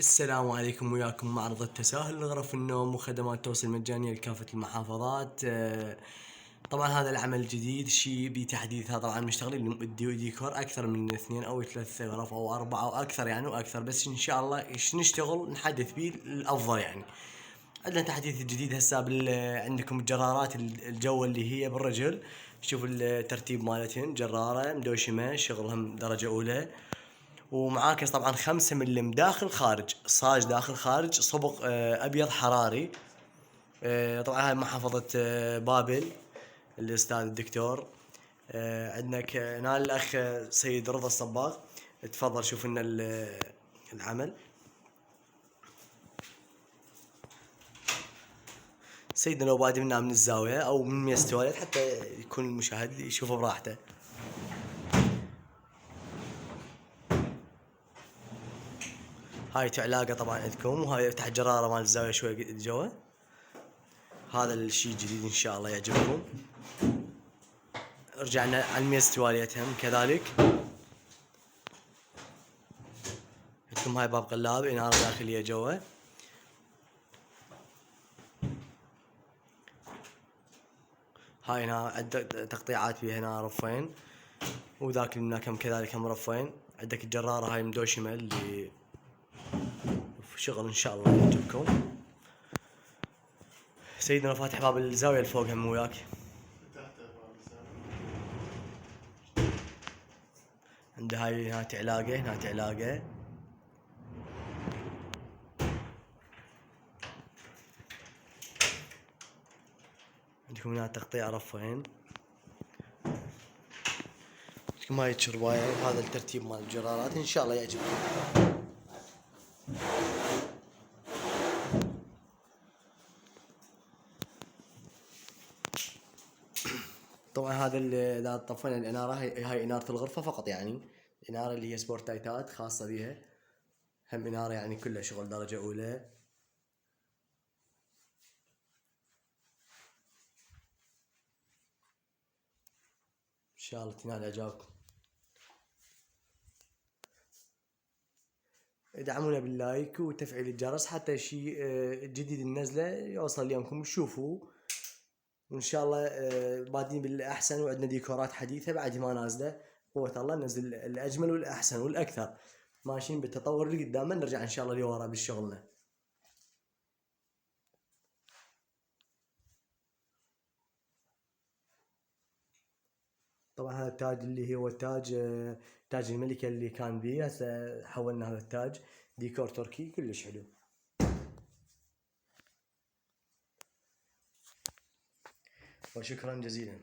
السلام عليكم، وياكم معرض التساهل لغرف النوم وخدمات توصيل مجانية لكافة المحافظات. طبعا هذا العمل جديد شيء بتحديثها. طبعا مشتغلين ديكور اكثر من 2 او 3 غرف او 4 او اكثر يعني واكثر، بس ان شاء الله نشتغل نحدث به الافضل يعني. عندنا تحديث جديد هسه عندكم الجرارات الجو اللي هي بالرجل. شوف الترتيب مالتهن، جرارة مدوشمة شغلهم درجة اولى، ومعاكس طبعا 5 ملم داخل خارج، صاج داخل خارج، صبغ ابيض حراري. طبعا هاي محافظة بابل، الاستاذ الدكتور. عندنا هنا الاخ سيد رضا الصباغ. تفضل شوف لنا العمل. سيدنا لو بادي منا من الزاوية او من ميز تواليت حتى يكون المشاهد يشوفه براحته. هاي تعلاقة طبعا عندكم، وهاي يفتح جرارة مال الزاوية شوي جوا. هذا الشيء الجديد ان شاء الله يعجبكم. رجعنا على الميز تواليتهم كذلك. عندكم هاي باب قلاب، انارة داخلية جوا. هاي هنا عندك تقطيعات بيها هنا رفين، وذاك اللي هناك كذلك هم رفين. عندك الجرارة هاي مدوشمة اللي شغل ان شاء الله يعجبكم. سيدنا فاتح باب الزاوية اللي فوق هم وياك. عنده هاي هنا تعلاقة، هنا تعلاقة. عندكم هنا تقطيع رفين. عندكم هاي الشرباية، وهذا الترتيب مال الجرارات ان شاء الله يعجبكم. طبعا هذا اذا طفينا الاناره، هاي اناره الغرفه فقط يعني. الاناره اللي هي سبورت لايتات خاصه بها، هم اناره يعني كلها شغل درجه اولى. ان شاء الله تنال اعجابكم. ادعمونا باللايك وتفعيل الجرس حتى شيء جديد النزله يوصل ليومكم وتشوفوا. وان شاء الله بادين بالاحسن، وعندنا ديكورات حديثه بعد ما نازله. قوه الله ننزل الاجمل والاحسن والاكثر. ماشيين بالتطور اللي قدامنا، نرجع ان شاء الله لورا بشغلنا. طبعا هذا التاج اللي هو التاج تاج الملكة اللي كان بيه، هسه حولنا هذا التاج ديكور تركي كلش حلو. وشكرا جزيلا.